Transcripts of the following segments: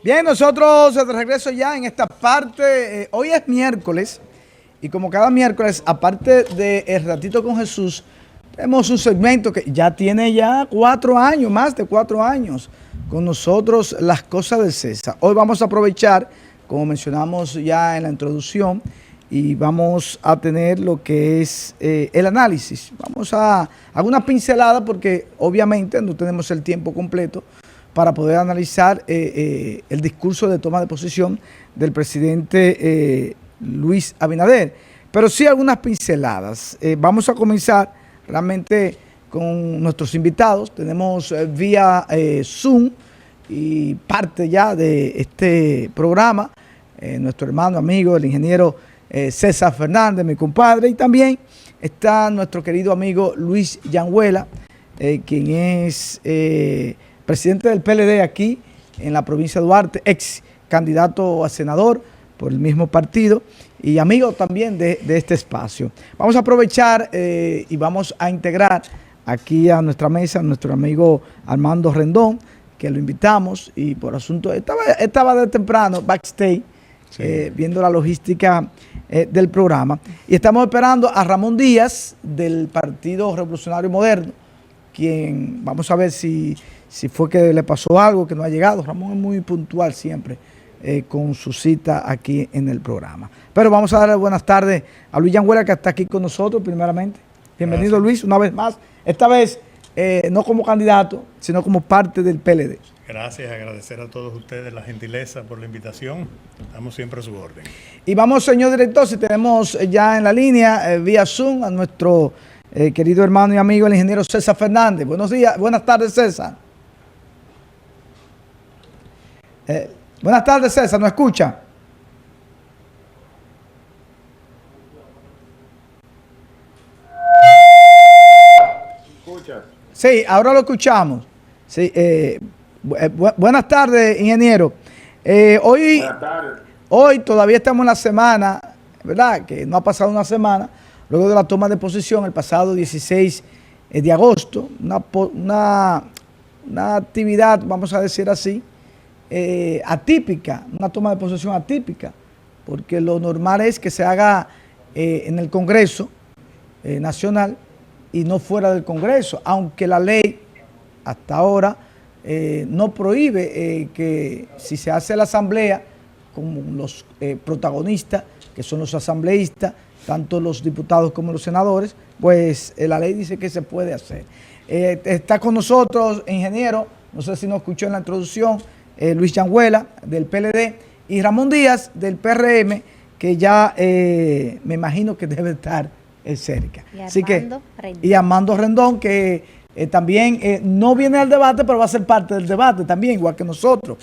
Bien, nosotros de regreso ya en esta parte. Hoy es miércoles y como cada miércoles, aparte de El Ratito con Jesús, tenemos un segmento que ya tiene ya 4 años, más de 4 años, con nosotros, Las Cosas de César. Hoy vamos a aprovechar, como mencionamos ya en la introducción, y vamos a tener lo que es el análisis. Vamos a alguna pincelada porque obviamente no tenemos el tiempo completo para poder analizar el discurso de toma de posición del presidente Luis Abinader. Pero sí algunas pinceladas. Vamos a comenzar realmente con nuestros invitados. Tenemos vía Zoom y parte ya de este programa, nuestro hermano, amigo, el ingeniero César Fernández, mi compadre, y también está nuestro querido amigo Luis Yanguela, quien es presidente del PLD aquí en la provincia de Duarte, ex candidato a senador por el mismo partido y amigo también de este espacio. Vamos a aprovechar y vamos a integrar aquí a nuestra mesa a nuestro amigo Armando Rendón, que lo invitamos y por asunto, estaba de temprano backstage, sí, viendo la logística del programa. Y estamos esperando a Ramón Díaz del Partido Revolucionario Moderno, quien vamos a ver si fue que le pasó algo, que no ha llegado. Ramón es muy puntual siempre con su cita aquí en el programa. Pero vamos a darle buenas tardes a Luis Yanguela, que está aquí con nosotros primeramente. Bienvenido. Gracias. Luis, una vez más. Esta vez no como candidato, sino como parte del PLD. Gracias, agradecer a todos ustedes la gentileza por la invitación. Estamos siempre a su orden. Y vamos, señor director, si tenemos ya en la línea, vía Zoom, a nuestro querido hermano y amigo, el ingeniero César Fernández. Buenos días, buenas tardes, César. Buenas tardes, César, ¿nos escucha? ¿Escuchas? Sí, ahora lo escuchamos. Sí, buenas tardes, ingeniero. Buenas tardes. Hoy todavía estamos en la semana, ¿verdad? Que no ha pasado una semana, luego de la toma de posición el pasado 16 de agosto, una actividad, vamos a decir así, atípica, una toma de posesión atípica, porque lo normal es que se haga en el Congreso Nacional y no fuera del Congreso, aunque la ley hasta ahora no prohíbe que si se hace la asamblea, como los protagonistas, que son los asambleístas, tanto los diputados como los senadores, pues la ley dice que se puede hacer. Está con nosotros, ingeniero, no sé si nos escuchó en la introducción, Luis Yanguela, del PLD, y Ramón Díaz, del PRM, que ya me imagino que debe estar cerca. Y Armando Rendón, que también no viene al debate, pero va a ser parte del debate también, igual que nosotros.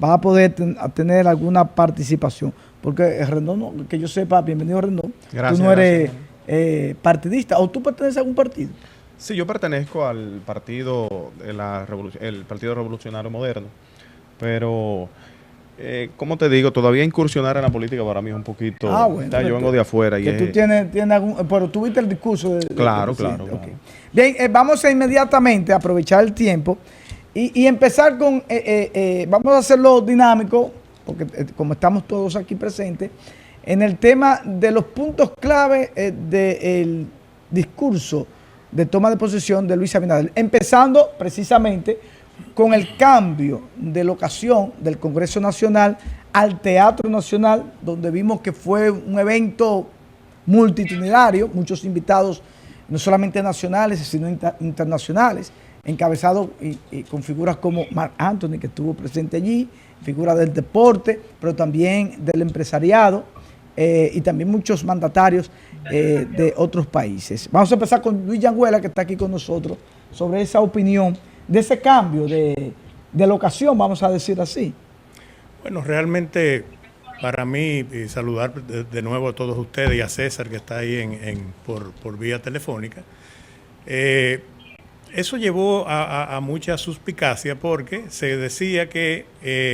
Va a poder tener alguna participación. Porque Rendón, que yo sepa, bienvenido Rendón, gracias, tú no eres partidista, o tú perteneces a algún partido. Sí, yo pertenezco al partido, el Partido Revolucionario Moderno. Pero, como te digo, todavía incursionar en la política para mí es un poquito... bueno, yo vengo de afuera. Que tú tienes algún... Pero tú viste el discurso Claro. Okay. Bien, vamos a inmediatamente aprovechar el tiempo y empezar con... vamos a hacerlo dinámico, porque como estamos todos aquí presentes, en el tema de los puntos clave del discurso de toma de posesión de Luis Abinader. Empezando precisamente con el cambio de locación del Congreso Nacional al Teatro Nacional, donde vimos que fue un evento multitudinario, muchos invitados, no solamente nacionales, sino internacionales, encabezados y con figuras como Marc Anthony, que estuvo presente allí, figuras del deporte, pero también del empresariado, y también muchos mandatarios de otros países. Vamos a empezar con Luis Yanguela, que está aquí con nosotros, sobre esa opinión de ese cambio de locación, vamos a decir así. Bueno, realmente para mí, y saludar de nuevo a todos ustedes y a César, que está ahí por vía telefónica, eso llevó a mucha suspicacia porque se decía que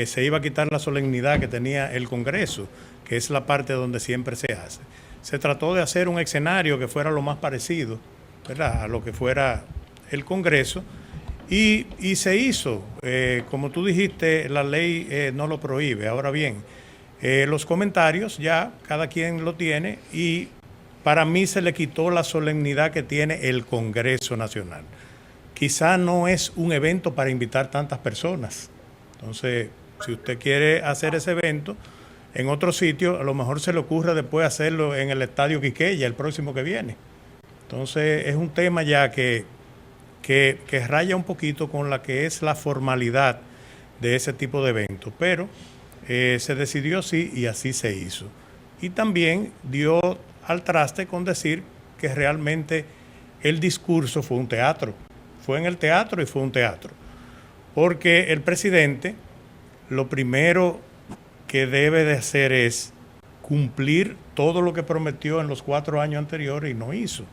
se iba a quitar la solemnidad que tenía el Congreso, que es la parte donde siempre se hace. Se trató de hacer un escenario que fuera lo más parecido, ¿verdad?, a lo que fuera el Congreso. Y se hizo, como tú dijiste, la ley no lo prohíbe. Ahora bien, los comentarios ya cada quien lo tiene y para mí se le quitó la solemnidad que tiene el Congreso Nacional. Quizá no es un evento para invitar tantas personas. Entonces, si usted quiere hacer ese evento en otro sitio, a lo mejor se le ocurre después hacerlo en el Estadio Quiqueya, el próximo que viene. Entonces, es un tema ya que raya un poquito con la que es la formalidad de ese tipo de eventos, pero se decidió así y así se hizo. Y también dio al traste con decir que realmente el discurso fue un teatro, fue en el teatro y fue un teatro, porque el presidente lo primero que debe de hacer es cumplir todo lo que prometió en los 4 años anteriores y no hizo.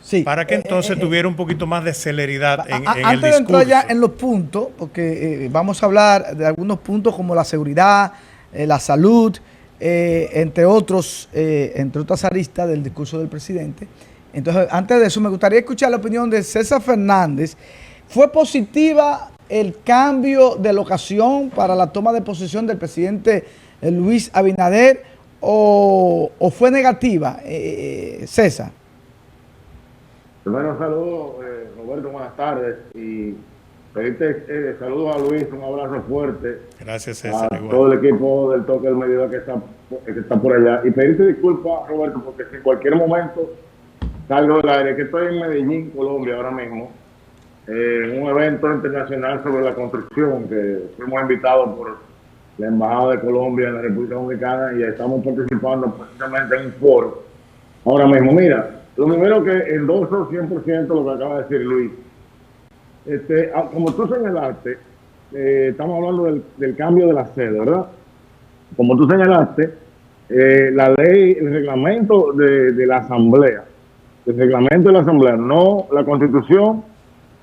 Sí. Para que entonces tuviera un poquito más de celeridad en el discurso. Antes de entrar ya en los puntos, porque vamos a hablar de algunos puntos como la seguridad, la salud, entre otras aristas del discurso del presidente. Entonces, antes de eso, me gustaría escuchar la opinión de César Fernández. ¿Fue positiva el cambio de locación para la toma de posesión del presidente Luis Abinader o fue negativa, César? Primero saludos, Roberto, buenas tardes. Y pedirte saludos a Luis, un abrazo fuerte. Gracias, César. A todo el equipo del Toque del Mediodía que está por allá. Y pedirte disculpas, Roberto, porque si en cualquier momento salgo del aire, que estoy en Medellín, Colombia, ahora mismo, en un evento internacional sobre la construcción, que fuimos invitados por la Embajada de Colombia en la República Dominicana y estamos participando precisamente en un foro. Ahora mismo, mira, lo primero que endoso 100% lo que acaba de decir Luis. Como tú señalaste, estamos hablando del cambio de la sede, ¿verdad? Como tú señalaste, la ley, el reglamento de la Asamblea, no la Constitución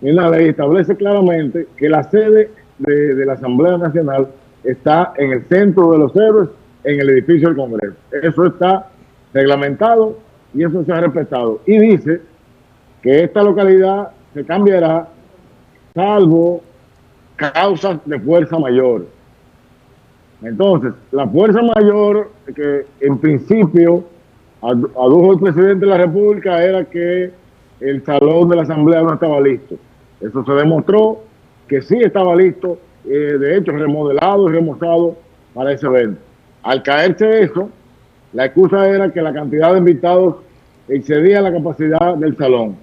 ni la ley establece claramente que la sede de la Asamblea Nacional está en el centro de los héroes, en el edificio del Congreso. Eso está reglamentado y eso se ha respetado. Y dice que esta localidad se cambiará salvo causas de fuerza mayor. Entonces, la fuerza mayor que en principio adujo el presidente de la República era que el salón de la Asamblea no estaba listo. Eso se demostró que sí estaba listo, de hecho remodelado y remozado para ese evento. Al caerse eso, la excusa era que la cantidad de invitados excedía la capacidad del salón.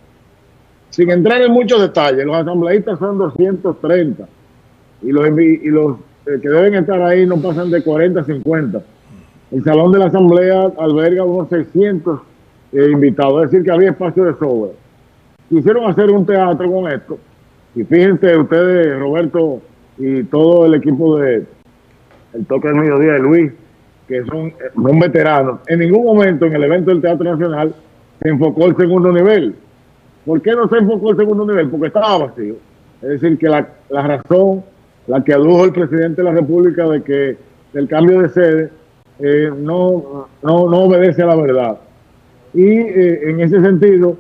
Sin entrar en muchos detalles, los asambleístas son 230 y los que deben estar ahí no pasan de 40 a 50. El salón de la Asamblea alberga unos 600 invitados, es decir que había espacio de sobra. Quisieron hacer un teatro con esto y fíjense ustedes, Roberto y todo el equipo de El Toque del Mediodía de Luis, que son veteranos. En ningún momento en el evento del Teatro Nacional se enfocó el segundo nivel. ¿Por qué no se enfocó el segundo nivel? Porque estaba vacío. Es decir, que la razón, la que adujo el presidente de la República de que el cambio de sede no obedece a la verdad. Y en ese sentido,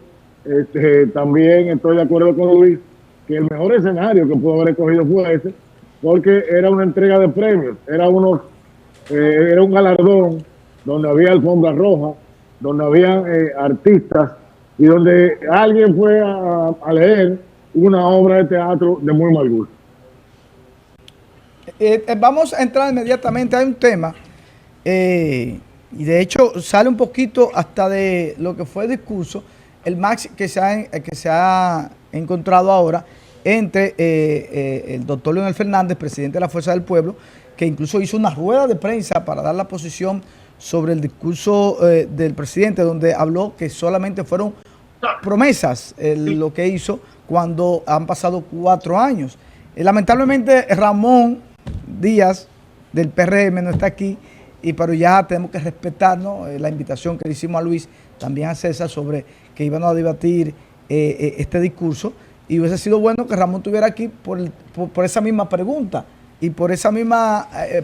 también estoy de acuerdo con Luis, que el mejor escenario que pudo haber escogido fue ese, porque era una entrega de premios, era un galardón donde había alfombra roja, donde había artistas y donde alguien fue a leer una obra de teatro de muy mal gusto. Vamos a entrar inmediatamente a un tema y de hecho sale un poquito hasta de lo que fue el discurso, el max que se ha encontrado ahora entre el doctor Leonel Fernández, presidente de la Fuerza del Pueblo, que incluso hizo una rueda de prensa para dar la posición sobre el discurso del presidente, donde habló que solamente fueron promesas lo que hizo cuando han pasado 4 años. Lamentablemente Ramón Díaz del PRM no está aquí, pero ya tenemos que respetar, ¿no?, la invitación que le hicimos a Luis, también a César, sobre que iban a debatir este discurso, y hubiese sido bueno que Ramón estuviera aquí por esa misma pregunta y por ese mismo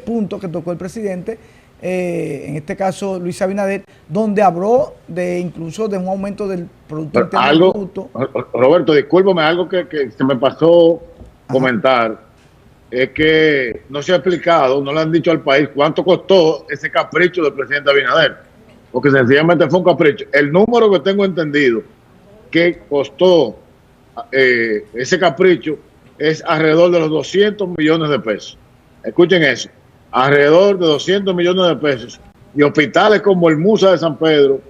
punto que tocó el presidente, en este caso Luis Abinader, donde habló incluso de un aumento del Producto Interno Bruto. Roberto, discúlpame, algo que se me pasó comentar es que no se ha explicado, no le han dicho al país cuánto costó ese capricho del presidente Abinader, porque sencillamente fue un capricho. El número que tengo entendido que costó ese capricho es alrededor de los 200 millones de pesos. Escuchen eso, alrededor de 200 millones de pesos. Y hospitales como el Musa de San Pedro,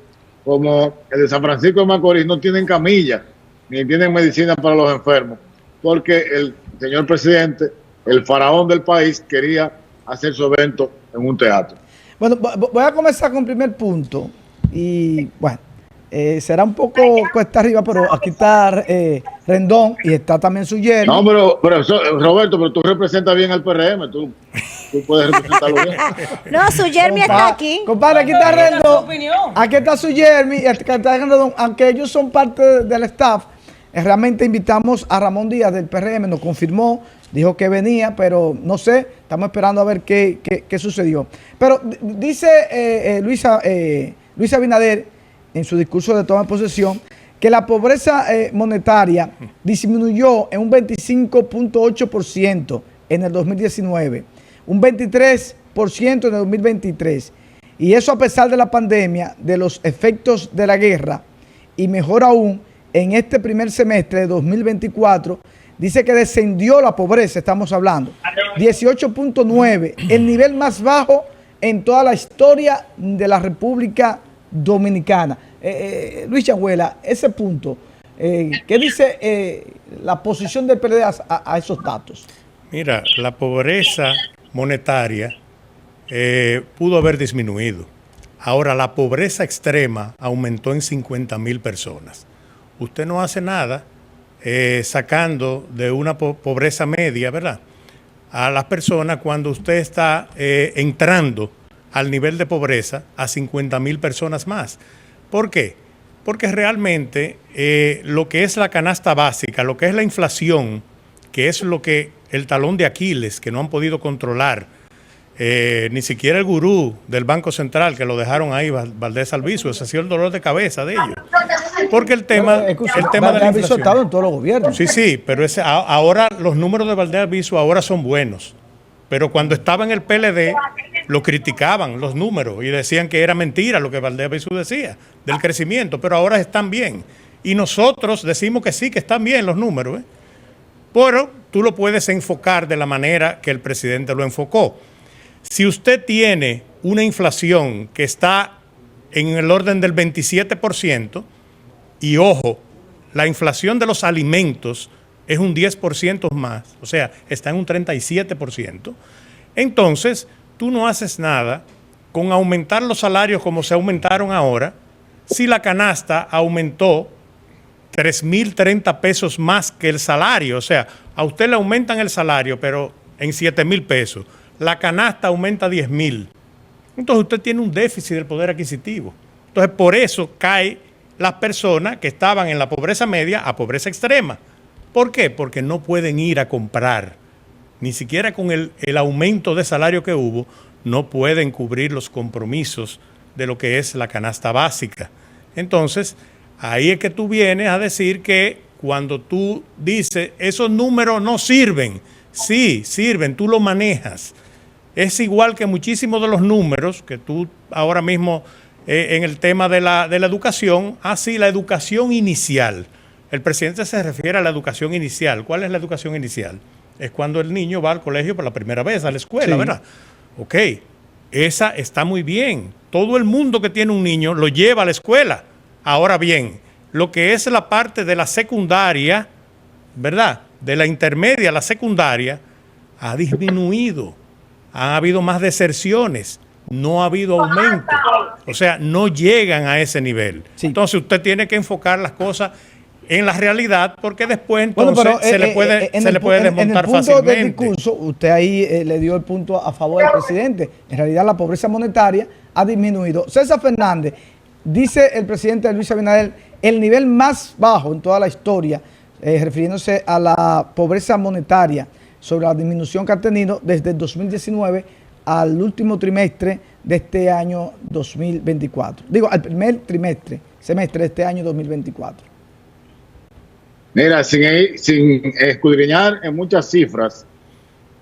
como el de San Francisco de Macorís, no tienen camillas, ni tienen medicina para los enfermos, porque el señor presidente, el faraón del país, quería hacer su evento en un teatro. Bueno, voy a comenzar con el primer punto. Y bueno, será un poco cuesta arriba, pero aquí está Rendón y está también Suyermi. No, pero Roberto, pero tú representas bien al PRM, tú puedes representarlo bien. No, Suyermi está aquí. Compadre, aquí está Rendón. Aquí está Suyermi y aquí está Rendón. Aunque ellos son parte del staff, realmente invitamos a Ramón Díaz del PRM, nos confirmó, dijo que venía, pero no sé, estamos esperando a ver qué sucedió. Pero dice Luis Abinader en su discurso de toma de posesión que la pobreza monetaria disminuyó en un 25.8% en el 2019, un 23% en el 2023, y eso a pesar de la pandemia, de los efectos de la guerra, y mejor aún, en este primer semestre de 2024, dice que descendió la pobreza, estamos hablando, 18.9, el nivel más bajo en toda la historia de la República Dominicana. Luis Changuela, ese punto, ¿qué dice la posición del PLD a esos datos? Mira, la pobreza monetaria pudo haber disminuido. Ahora, la pobreza extrema aumentó en 50,000 personas. Usted no hace nada sacando de una pobreza media, ¿verdad?, a las personas cuando usted está entrando al nivel de pobreza a 50,000 personas más. ¿Por qué? Porque realmente lo que es la canasta básica, lo que es la inflación, que es lo que el talón de Aquiles, que no han podido controlar, ni siquiera el gurú del Banco Central, que lo dejaron ahí, Valdés Albizu, ese ha sido el dolor de cabeza de ellos. Porque el tema de la inflación estado en todos los gobiernos. Sí, pero ahora los números de Valdés Albizu ahora son buenos. Pero cuando estaba en el PLD, lo criticaban los números y decían que era mentira lo que Valdés Albizu decía del crecimiento, pero ahora están bien. Y nosotros decimos que sí, que están bien los números, pero tú lo puedes enfocar de la manera que el presidente lo enfocó. Si usted tiene una inflación que está en el orden del 27%, y ojo, la inflación de los alimentos es un 10% más, o sea, está en un 37%, entonces tú no haces nada con aumentar los salarios como se aumentaron ahora, si la canasta aumentó 3,030 pesos más que el salario. O sea, a usted le aumentan el salario, pero en 7,000 pesos. La canasta aumenta 10,000. Entonces usted tiene un déficit del poder adquisitivo. Entonces por eso caen las personas que estaban en la pobreza media a pobreza extrema. ¿Por qué? Porque no pueden ir a comprar. Ni siquiera con el aumento de salario que hubo, no pueden cubrir los compromisos de lo que es la canasta básica. Entonces, ahí es que tú vienes a decir que cuando tú dices, esos números no sirven. Sí, sirven, tú lo manejas. Es igual que muchísimos de los números que tú ahora mismo en el tema de la educación, la educación inicial. El presidente se refiere a la educación inicial. ¿Cuál es la educación inicial? Es cuando el niño va al colegio por la primera vez, a la escuela, sí, ¿verdad? Ok, esa está muy bien. Todo el mundo que tiene un niño lo lleva a la escuela. Ahora bien, lo que es la parte de la secundaria, ¿verdad?, de la intermedia a la secundaria, ha disminuido. Ha habido más deserciones, no ha habido aumento. O sea, no llegan a ese nivel. Sí. Entonces usted tiene que enfocar las cosas en la realidad, porque después entonces se le puede desmontar fácilmente. En el punto del discurso, usted ahí le dio el punto a favor del presidente. En realidad la pobreza monetaria ha disminuido. César Fernández, dice el presidente Luis Abinader, el nivel más bajo en toda la historia, refiriéndose a la pobreza monetaria, sobre la disminución que ha tenido desde el 2019 al último trimestre de este año 2024. Digo, al primer semestre de este año 2024. Mira, sin escudriñar en muchas cifras,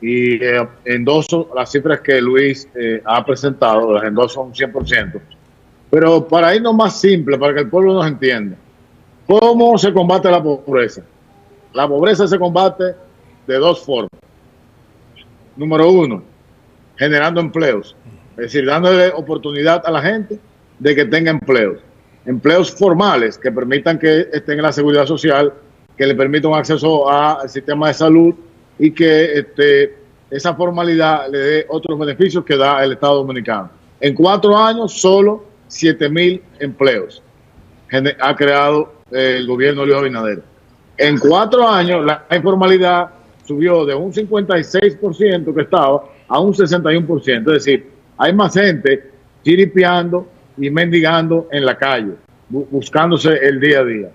y endoso las cifras que Luis ha presentado, las endoso un 100%, pero para irnos más simple, para que el pueblo nos entienda, ¿cómo se combate la pobreza? La pobreza se combate de dos formas. Número uno, generando empleos, es decir, dándole oportunidad a la gente de que tenga empleos. Empleos formales que permitan que estén en la seguridad social, que le permitan un acceso al sistema de salud y que esa formalidad le dé otros beneficios que da el Estado Dominicano. En 4 años, solo 7,000 empleos ha creado el gobierno de Luis Abinader. En 4 años, la informalidad subió de un 56% que estaba a un 61%. Es decir, hay más gente chiripeando y mendigando en la calle, buscándose el día a día.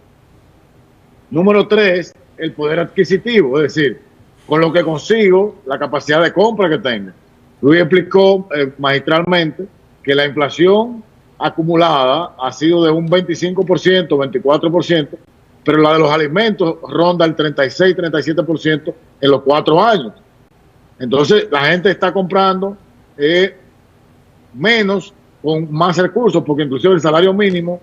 Número 3, el poder adquisitivo, es decir, con lo que consigo, la capacidad de compra que tengo. Luis explicó magistralmente que la inflación acumulada ha sido de un 25%, 24%, pero la de los alimentos ronda el 36, 37% en los 4 años. Entonces, la gente está comprando menos con más recursos, porque inclusive el salario mínimo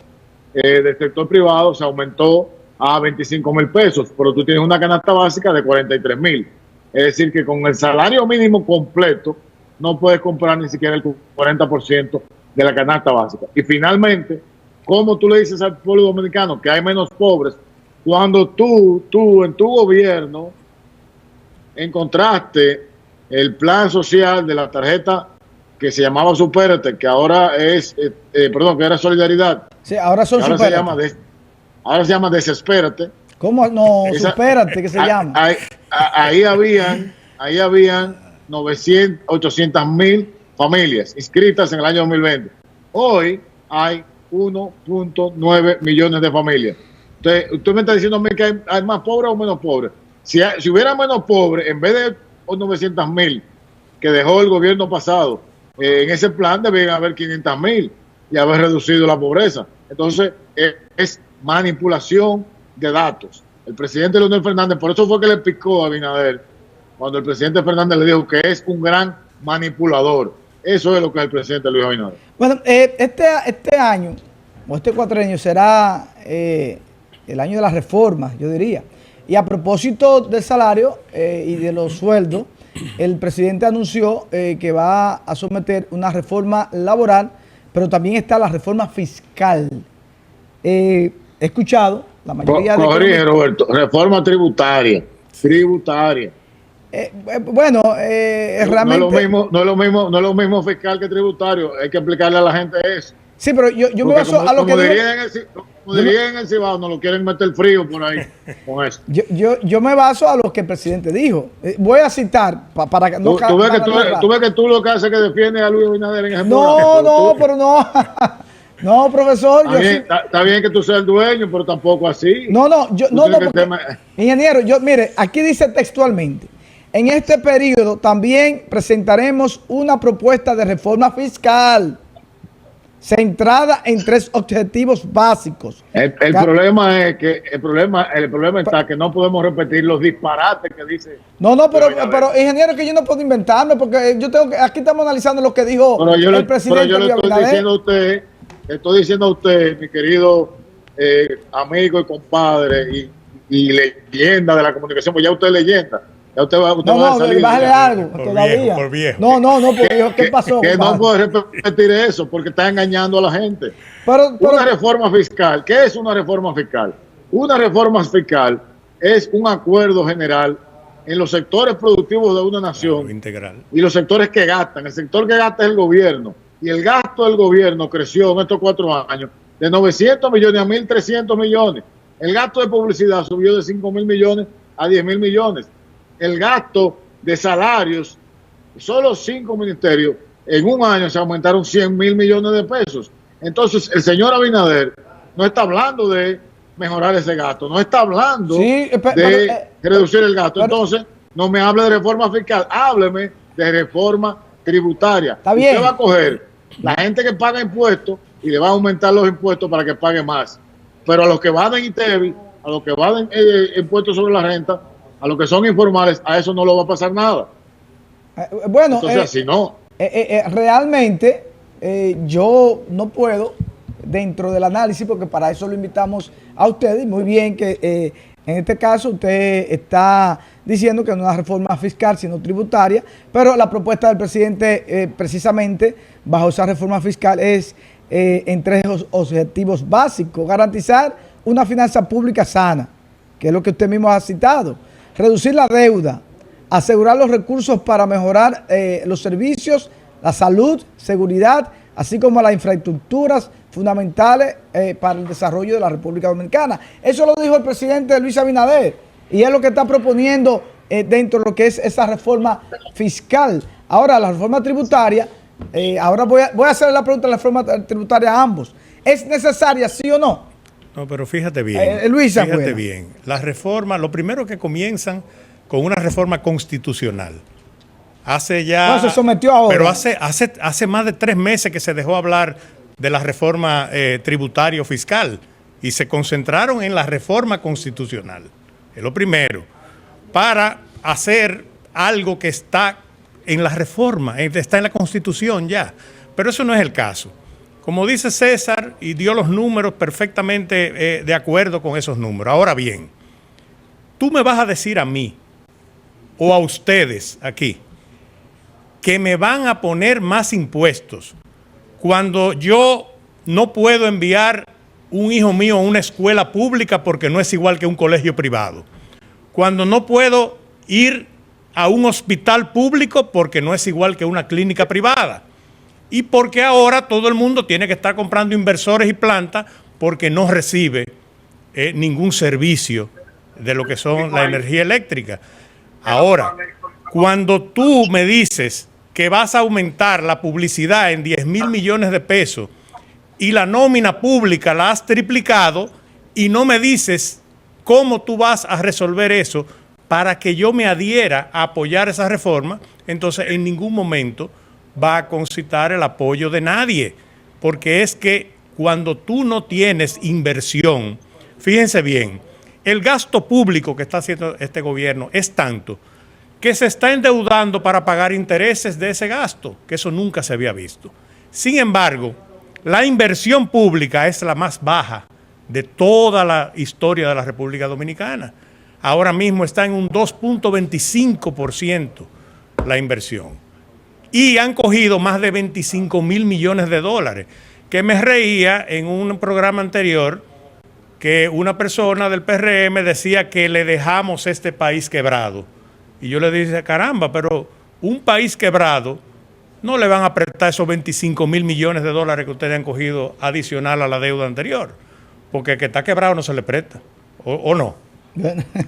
del sector privado se aumentó a 25,000 pesos, pero tú tienes una canasta básica de 43,000. Es decir, que con el salario mínimo completo no puedes comprar ni siquiera el 40% de la canasta básica. Y finalmente, ¿cómo tú le dices al pueblo dominicano que hay menos pobres cuando tú en tu gobierno encontraste el plan social de la tarjeta que se llamaba Supérate, que ahora es, que era Solidaridad? Sí, ahora son Supérate. Ahora se llama Desespérate. ¿Cómo? No, Supérate, ¿qué se llama? Ahí habían 800,000 familias inscritas en el año 2020. Hoy hay 1.9 millones de familias. Entonces, usted me está diciendo a mí que hay más pobres o menos pobres. Si hubiera menos pobres, en vez de 900,000 que dejó el gobierno pasado, en ese plan debían haber 500,000 y haber reducido la pobreza. Entonces, es manipulación de datos. El presidente Leonel Fernández, por eso fue que le picó a Abinader cuando el presidente Fernández le dijo que es un gran manipulador. Eso es lo que es el presidente Luis Abinader. Bueno, este año, o este cuatrenio, será el año de las reformas, yo diría. Y a propósito del salario y de los sueldos, el presidente anunció que va a someter una reforma laboral, pero también está la reforma fiscal. He escuchado la mayoría de... Roberto, reforma tributaria. Bueno, realmente... No es lo mismo fiscal que tributario. Hay que explicarle a la gente eso. Sí, pero yo me baso a lo que dirían en el Cibao, no lo quieren meter frío por ahí con eso. Yo me baso a lo que el presidente dijo. Voy a citar para que no... Tú ves que tú lo que haces es que defiendes a Luis Abinader en ese pero no. No, profesor. Está bien que tú seas el dueño, pero tampoco así. Ingeniero, mire, aquí dice textualmente: en este periodo también presentaremos una propuesta de reforma fiscal centrada en 3 objetivos básicos. El problema es que el problema está que no podemos repetir los disparates que dice. Pero ingeniero, que yo no puedo inventarme, porque aquí estamos analizando lo que dijo el presidente. Pero yo estoy diciendo a usted, mi querido amigo y compadre y leyenda de la comunicación, pues ya usted es leyenda. Ya usted va a salir. Bájale algo todavía. Por viejo. Porque ¿qué pasó? Que no puede repetir eso porque está engañando a la gente. Pero, una reforma fiscal. ¿Qué es una reforma fiscal? Una reforma fiscal es un acuerdo general en los sectores productivos de una nación, integral, y los sectores que gastan. El sector que gasta es el gobierno. Y el gasto del gobierno creció en estos 4 años de 900 millones a 1.300 millones. El gasto de publicidad subió de 5,000 millones a 10,000 millones. El gasto de salarios, solo 5 ministerios, en un año se aumentaron 100,000 millones de pesos. Entonces, el señor Abinader no está hablando de mejorar ese gasto, no está hablando de reducir el gasto. Entonces, no me hable de reforma fiscal, hábleme de reforma tributaria. Está bien. Usted va a coger la gente que paga impuestos y le va a aumentar los impuestos para que pague más. Pero a los que van en ITEVI, a los que van impuestos sobre la renta, a los que son informales, a eso no le va a pasar nada. Bueno, entonces, si no... realmente yo no puedo, dentro del análisis, porque para eso lo invitamos a ustedes, y muy bien que en este caso usted está diciendo que no es una reforma fiscal, sino tributaria, pero la propuesta del presidente precisamente bajo esa reforma fiscal es en tres objetivos básicos: garantizar una finanza pública sana, que es lo que usted mismo ha citado, reducir la deuda, asegurar los recursos para mejorar los servicios, la salud, seguridad, así como las infraestructuras fundamentales para el desarrollo de la República Dominicana. Eso lo dijo el presidente Luis Abinader y es lo que está proponiendo dentro de lo que es esa reforma fiscal. Ahora, la reforma tributaria, ahora voy a hacer la pregunta de la reforma tributaria a ambos. ¿Es necesaria, sí o no? No, pero fíjate bien. Luisa, fíjate bien. Las reformas, lo primero que comienzan con una reforma constitucional. Hace ya... No, se sometió ahora. Pero hace más de 3 meses que se dejó hablar de la reforma tributario-fiscal y se concentraron en la reforma constitucional. Es lo primero. Para hacer algo que está en la reforma, está en la Constitución ya. Pero eso no es el caso. Como dice César, y dio los números perfectamente de acuerdo con esos números. Ahora bien, tú me vas a decir a mí o a ustedes aquí que me van a poner más impuestos cuando yo no puedo enviar un hijo mío a una escuela pública porque no es igual que un colegio privado, cuando no puedo ir a un hospital público porque no es igual que una clínica privada, y porque ahora todo el mundo tiene que estar comprando inversores y plantas porque no recibe ningún servicio de lo que son la energía eléctrica. Ahora, cuando tú me dices que vas a aumentar la publicidad en 10,000 millones de pesos y la nómina pública la has triplicado y no me dices cómo tú vas a resolver eso para que yo me adhiera a apoyar esa reforma, entonces en ningún momento va a concitar el apoyo de nadie, porque es que cuando tú no tienes inversión, fíjense bien, el gasto público que está haciendo este gobierno es tanto que se está endeudando para pagar intereses de ese gasto, que eso nunca se había visto. Sin embargo, la inversión pública es la más baja de toda la historia de la República Dominicana. Ahora mismo está en un 2.25% la inversión. Y han cogido más de 25,000 millones de dólares, que me reía en un programa anterior que una persona del PRM decía que le dejamos este país quebrado. Y yo le dije, caramba, pero un país quebrado no le van a prestar esos 25,000 millones de dólares que ustedes han cogido adicional a la deuda anterior, porque el que está quebrado no se le presta, o no.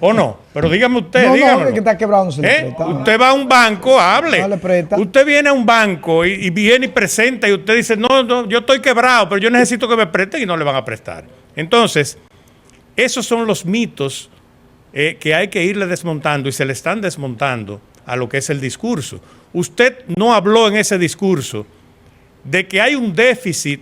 ¿O no? Pero dígame usted, dígame. No, que está quebrado no se le presta. Usted va a un banco, hable. No le presta. Usted viene a un banco y viene y presenta y usted dice, no, yo estoy quebrado, pero yo necesito que me presten y no le van a prestar. Entonces, esos son los mitos que hay que irle desmontando y se le están desmontando a lo que es el discurso. Usted no habló en ese discurso de que hay un déficit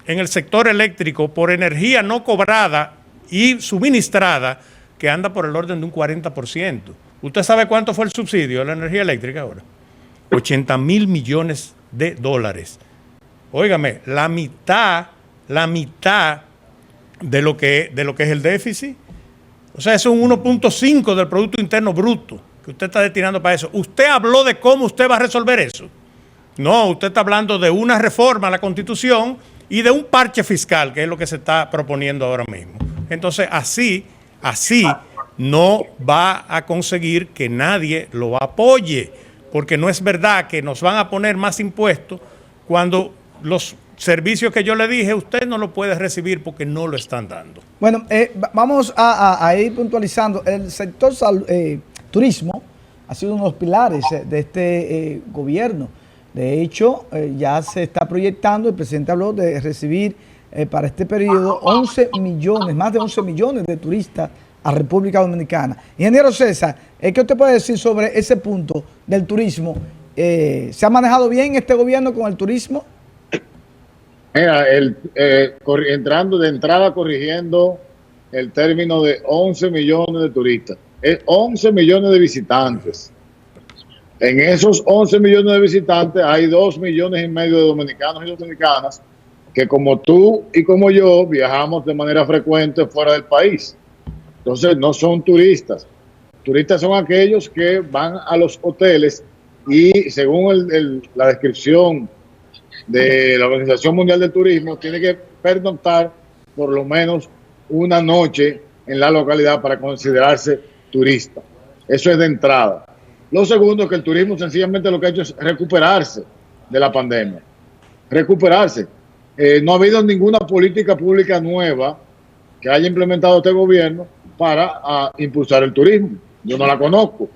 en el sector eléctrico por energía no cobrada y suministrada que anda por el orden de un 40%. ¿Usted sabe cuánto fue el subsidio de la energía eléctrica ahora? 80,000 millones de dólares. Óigame, la mitad de lo que es el déficit. O sea, eso es un 1.5 del Producto Interno Bruto que usted está destinando para eso. ¿Usted habló de cómo usted va a resolver eso? No, usted está hablando de una reforma a la Constitución y de un parche fiscal, que es lo que se está proponiendo ahora mismo. Entonces, así no va a conseguir que nadie lo apoye, porque no es verdad que nos van a poner más impuestos cuando los servicios que yo le dije, usted no lo puede recibir porque no lo están dando. Bueno, vamos a ir puntualizando. El sector turismo ha sido uno de los pilares de este gobierno. De hecho, ya se está proyectando, el presidente habló de recibir para este periodo 11 millones, más de 11 millones de turistas a República Dominicana. Ingeniero César, ¿qué usted puede decir sobre ese punto del turismo? ¿Se ha manejado bien este gobierno con el turismo? Mira, entrando de entrada corrigiendo el término de 11 millones de turistas. Es 11 millones de visitantes. En esos 11 millones de visitantes hay 2,5 millones de dominicanos y dominicanas que, como tú y como yo, viajamos de manera frecuente fuera del país. Entonces no son turistas. Turistas son aquellos que van a los hoteles y, según la descripción de la Organización Mundial del Turismo, tiene que pernoctar por lo menos una noche en la localidad para considerarse turista. Eso es de entrada. Lo segundo es que el turismo sencillamente lo que ha hecho es recuperarse de la pandemia. Recuperarse. No ha habido ninguna política pública nueva que haya implementado este gobierno para impulsar el turismo. Yo no la conozco.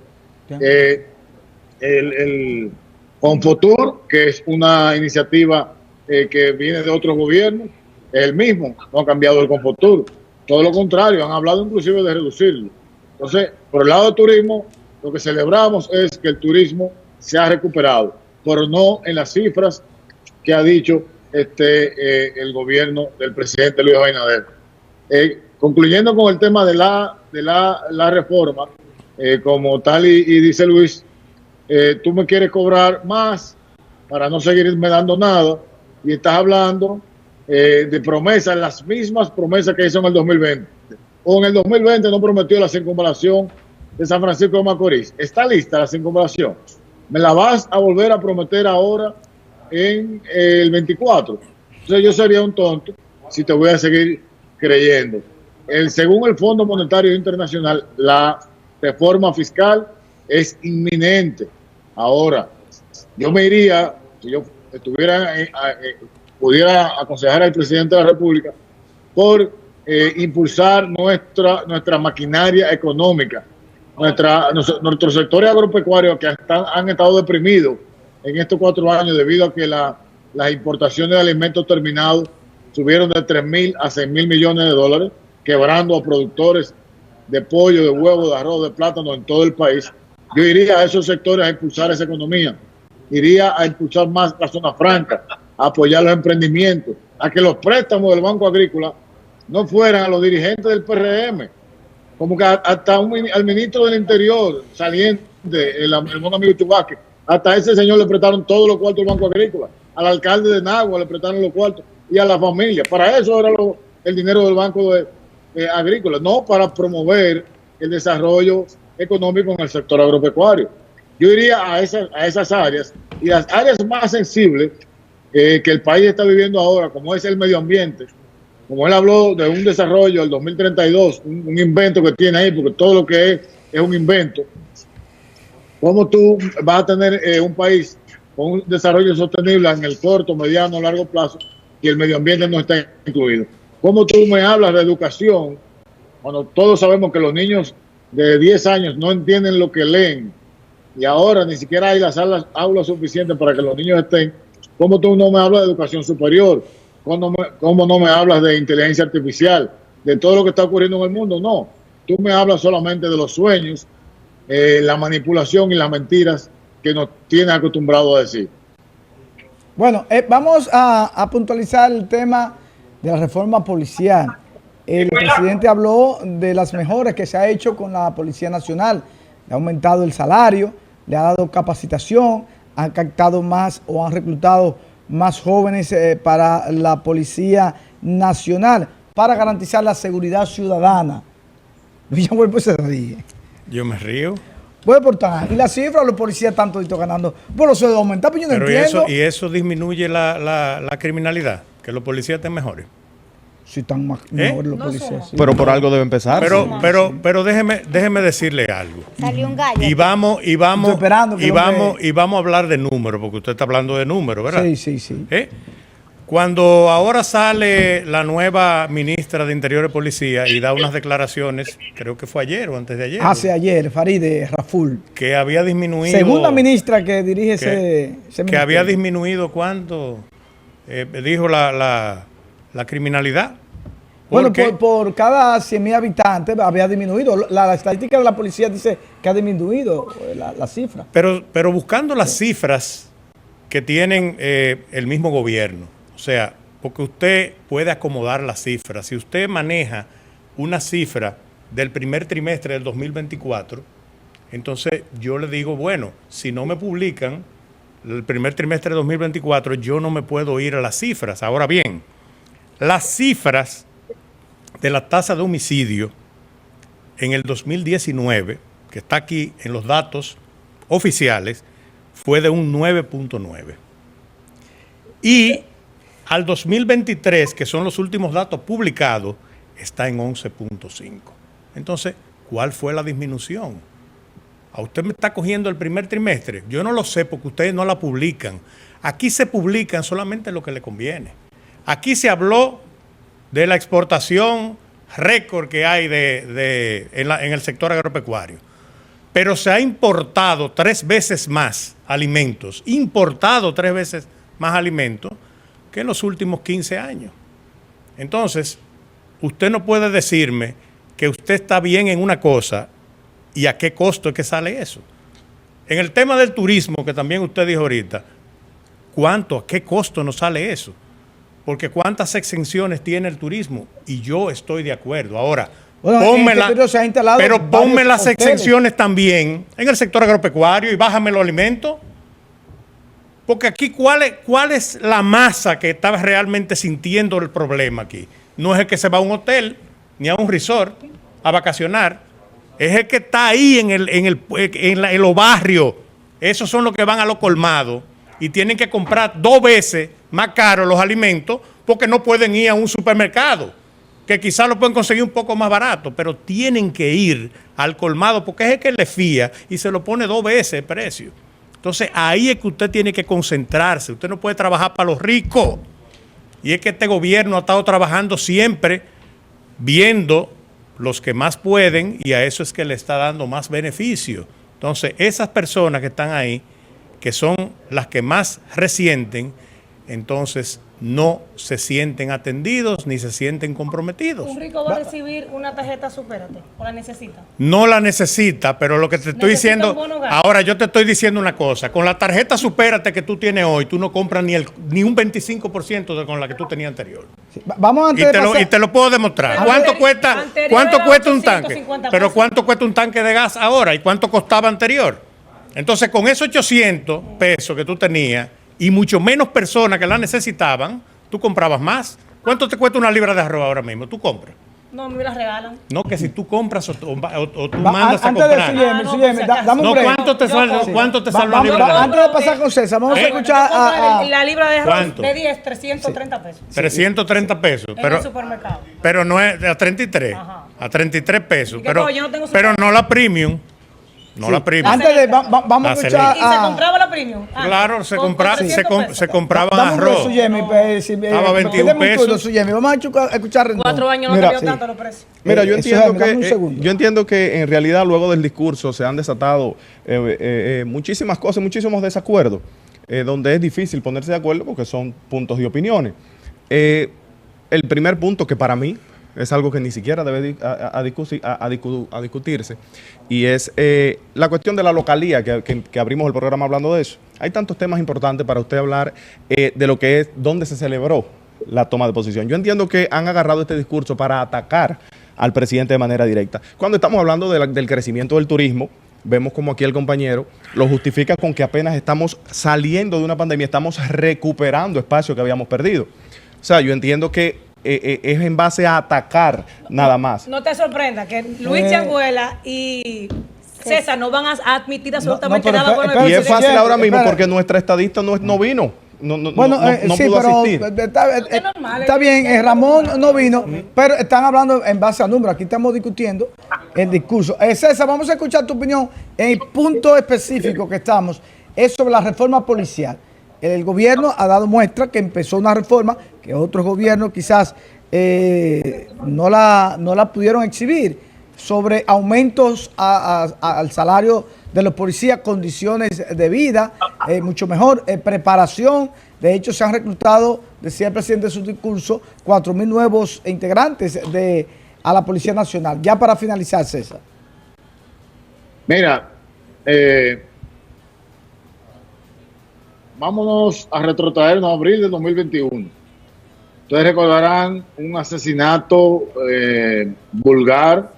El Confotur, que es una iniciativa que viene de otros gobiernos, es el mismo, no ha cambiado el Confotur. Todo lo contrario, han hablado inclusive de reducirlo. Entonces, por el lado del turismo, lo que celebramos es que el turismo se ha recuperado, pero no en las cifras que ha dicho el gobierno del presidente Luis Abinader. Concluyendo con el tema de la reforma, como tal y dice Luis, tú me quieres cobrar más para no seguirme dando nada y estás hablando de promesas, las mismas promesas que hizo en el 2020. O en el 2020 no prometió la circunvalación de San Francisco de Macorís. ¿Está lista la circunvalación? ¿Me la vas a volver a prometer ahora en el 24? Entonces yo sería un tonto si te voy a seguir creyendo. Según el Fondo Monetario Internacional, la reforma fiscal es inminente. Ahora, yo me iría, si yo pudiera aconsejar al presidente de la República, por impulsar nuestra maquinaria económica, nuestros sectores agropecuarios que han estado deprimidos en estos 4 años debido a que las importaciones de alimentos terminados subieron de 3,000 a 6,000 millones de dólares, quebrando a productores de pollo, de huevo, de arroz, de plátano en todo el país. Yo iría a esos sectores a impulsar esa economía, iría a impulsar más la zona franca, a apoyar los emprendimientos, a que los préstamos del Banco Agrícola no fueran a los dirigentes del PRM, como que hasta al ministro del Interior saliente, el buen amigo Chubasque, hasta ese señor le prestaron todos los cuartos del Banco Agrícola, al alcalde de Nagua le prestaron los cuartos y a la familia. Para eso era el dinero del Banco Agrícola, no para promover el desarrollo económico en el sector agropecuario. Yo iría a esas áreas, y las áreas más sensibles que el país está viviendo ahora, como es el medio ambiente, como él habló de un desarrollo del 2032, un invento que tiene ahí, porque todo lo que es un invento. ¿Cómo tú vas a tener un país con un desarrollo sostenible en el corto, mediano, largo plazo y el medio ambiente no está incluido? ¿Cómo tú me hablas de educación cuando todos sabemos que los niños de 10 años no entienden lo que leen y ahora ni siquiera hay las aulas suficientes para que los niños estén? ¿Cómo tú no me hablas de educación superior? ¿Cómo no me hablas de inteligencia artificial? De todo lo que está ocurriendo en el mundo. No, tú me hablas solamente de los sueños, la manipulación y las mentiras que nos tienen acostumbrados a decir. Bueno, vamos a puntualizar el tema de la reforma policial. El presidente habló de las mejoras que se ha hecho con la Policía Nacional. Le ha aumentado el salario, le ha dado capacitación, han captado más o han reclutado más jóvenes para la Policía Nacional para garantizar la seguridad ciudadana. Villanueva pues se ríe. Yo me río. Puede portar. Y la cifra, los policías están toditos ganando. Bueno, se aumenta, pero yo no entiendo. ¿Y eso disminuye la criminalidad? Que los policías estén mejores. Si están mejores los policías. Sí. Pero por algo debe empezar. Pero déjeme decirle algo. Salió un gallo. Y vamos a hablar de números, porque usted está hablando de números, ¿verdad? Sí. Cuando ahora sale la nueva ministra de Interior y Policía y da unas declaraciones, creo que fue ayer o antes de ayer. Hace ayer, Farideh Raful. Que había disminuido. Segunda ministra que dirige ese que había disminuido, ¿cuánto? Dijo la criminalidad. Bueno, por cada 100,000 habitantes había disminuido. La estadística de la policía dice que ha disminuido la cifra. Pero buscando las cifras que tienen el mismo gobierno, o sea, porque usted puede acomodar las cifras. Si usted maneja una cifra del primer trimestre del 2024, entonces yo le digo, bueno, si no me publican el primer trimestre de 2024, yo no me puedo ir a las cifras. Ahora bien, las cifras de la tasa de homicidio en el 2019, que está aquí en los datos oficiales, fue de un 9.9. Y al 2023, que son los últimos datos publicados, está en 11.5. Entonces, ¿cuál fue la disminución? A usted me está cogiendo el primer trimestre. Yo no lo sé porque ustedes no la publican. Aquí se publican solamente lo que le conviene. Aquí se habló de la exportación récord que hay en el sector agropecuario. Pero se ha importado 3 veces más alimentos, que en los últimos 15 años. Entonces, usted no puede decirme que usted está bien en una cosa y a qué costo es que sale eso. En el tema del turismo, que también usted dijo ahorita, ¿a qué costo nos sale eso? Porque ¿cuántas exenciones tiene el turismo? Y yo estoy de acuerdo. Ahora, bueno, ponme las exenciones también en el sector agropecuario y bájame los alimentos. Porque aquí, ¿cuál es la masa que está realmente sintiendo el problema aquí? No es el que se va a un hotel ni a un resort a vacacionar. Es el que está ahí en los barrios. Esos son los que van a los colmados y tienen que comprar 2 veces más caro los alimentos porque no pueden ir a un supermercado, que quizás lo pueden conseguir un poco más barato, pero tienen que ir al colmado porque es el que le fía y se lo pone 2 veces el precio. Entonces ahí es que usted tiene que concentrarse. Usted no puede trabajar para los ricos. Y es que este gobierno ha estado trabajando siempre viendo los que más pueden y a eso es que le está dando más beneficio. Entonces esas personas que están ahí, que son las que más resienten, entonces no se sienten atendidos ni se sienten comprometidos. ¿Un rico va a recibir una tarjeta Supérate o la necesita? No la necesita, pero lo que te estoy diciendo, ahora yo te estoy diciendo una cosa, con la tarjeta Supérate que tú tienes hoy, tú no compras ni un 25% de con la que tú tenías anterior. Sí. Vamos y te lo puedo demostrar. ¿Cuánto cuesta un tanque? Pero ¿cuánto cuesta un tanque de gas ahora? ¿Y cuánto costaba anterior? Entonces, con esos 800 pesos que tú tenías y mucho menos personas que la necesitaban, tú comprabas más. ¿Cuánto te cuesta una libra de arroz ahora mismo? ¿Tú compras? No, me las regalan. No, que si tú compras o tú mandas a comprar. Dame un break. ¿Cuánto te sale una libra de arroz? Antes de pasar con César, vamos a escuchar a la libra de arroz ¿cuánto? de 10, 330 pesos. 330 pesos. En el supermercado. Pero no es a 33. Ajá. A 33 pesos. Yo no tengo Pero no la premium. No la premium. Antes de, vamos a escuchar ¿Y se compraba la premium? Claro, se compraban compraban arroz. Estaba 21 pesos. Vamos a escuchar. 4 años no cambió tanto los precios. Mira, yo entiendo que en realidad luego del discurso se han desatado muchísimas cosas, muchísimos desacuerdos, donde es difícil ponerse de acuerdo porque son puntos y opiniones. El primer punto, que para mí es algo que ni siquiera debe discutirse, y es la cuestión de la localía, que abrimos el programa hablando de eso. Hay tantos temas importantes para usted hablar de lo que es, dónde se celebró la toma de posición. Yo entiendo que han agarrado este discurso para atacar al presidente de manera directa. Cuando estamos hablando del crecimiento del turismo, vemos como aquí el compañero lo justifica con que apenas estamos saliendo de una pandemia, estamos recuperando espacio que habíamos perdido. O sea, yo entiendo que es en base a atacar nada más. No te sorprenda que Luis Changuela y César no van a admitir absolutamente nada con el Y es fácil ahora mismo espera. porque nuestra estadista no vino. No Sí, pudo pero asistir. está bien, Ramón no vino, pero están hablando en base a números. Aquí estamos discutiendo el discurso. César, vamos a escuchar tu opinión en el punto específico que estamos. Es sobre la reforma policial. El gobierno ha dado muestra que empezó una reforma que otros gobiernos quizás no la pudieron exhibir, sobre aumentos al salario de los policías, condiciones de vida, mucho mejor, preparación. De hecho, se han reclutado, decía el presidente en su discurso, 4,000 nuevos integrantes a la Policía Nacional. Ya para finalizar, César. Mira, vámonos a retrotraernos a abril de 2021. Ustedes recordarán un asesinato vulgar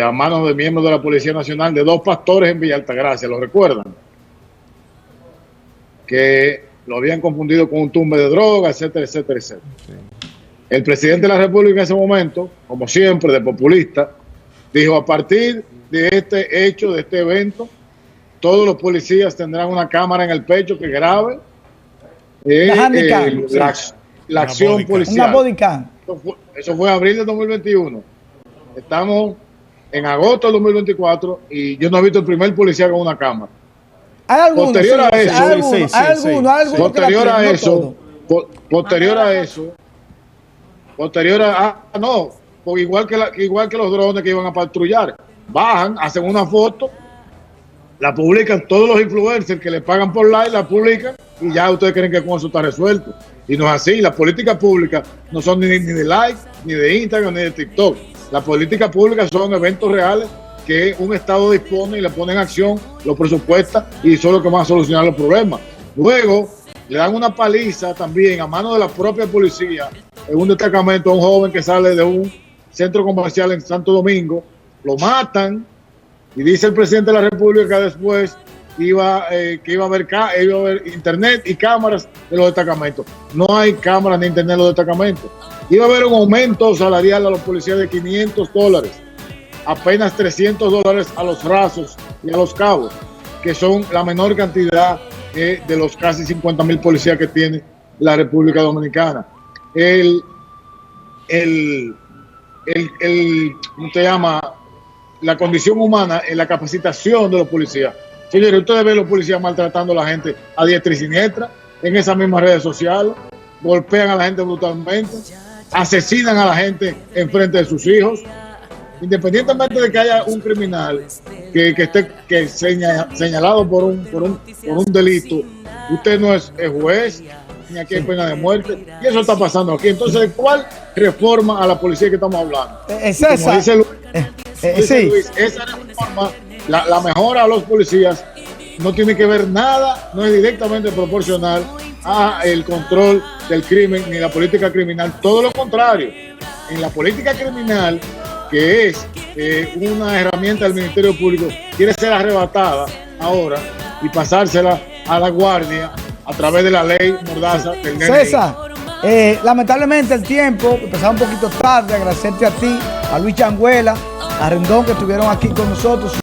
a manos de miembros de la Policía Nacional de 2 pastores en Villa Altagracia, ¿lo recuerdan? Que lo habían confundido con un tumbe de droga, etcétera, etcétera, etcétera. Sí. El presidente de la República en ese momento, como siempre, de populista, dijo: a partir de este hecho, de este evento, todos los policías tendrán una cámara en el pecho que grabe la acción policial. Una body cam. Eso fue en abril de 2021. Estamos en agosto de 2024 y yo no he visto el primer policía con una cámara. Hay algunos, posterior a eso, igual que los drones que iban a patrullar, bajan, hacen una foto, la publican todos los influencers que le pagan por like, la publican y ya ustedes creen que con eso está resuelto. Y no es así. Las políticas públicas no son ni de like, ni de Instagram, ni de TikTok. Las políticas públicas son eventos reales que un Estado dispone y le pone en acción, lo presupuesta y son los que van a solucionar los problemas. Luego le dan una paliza también a mano de la propia policía en un destacamento a un joven que sale de un centro comercial en Santo Domingo, lo matan y dice el presidente de la República después que iba a haber internet y cámaras de los destacamentos. No hay cámaras ni internet en los destacamentos. Iba a haber un aumento salarial a los policías de $500, apenas $300 a los rasos y a los cabos, que son la menor cantidad de los casi 50,000 policías que tiene la República Dominicana. ¿Cómo se llama? La condición humana en la capacitación de los policías. Señores, ustedes ven los policías maltratando a la gente a diestra y siniestra en esas mismas redes sociales, golpean a la gente brutalmente, asesinan a la gente en frente de sus hijos. Independientemente de que haya un criminal que esté señalado por un delito, usted no es juez, ni aquí hay pena de muerte, y eso está pasando aquí. Entonces, ¿de cuál reforma a la policía que estamos hablando? Es esa. Como dice Luis, esa reforma, la mejora a los policías, no tiene que ver nada, no es directamente proporcional a el control del crimen ni la política criminal. Todo lo contrario, en la política criminal, que es una herramienta del Ministerio Público, quiere ser arrebatada ahora y pasársela a la guardia a través de la ley Mordaza del DNI. César, lamentablemente el tiempo empezaba un poquito tarde. Agradecerte a ti, a Luis Changuela, a Rendón, que estuvieron aquí con nosotros.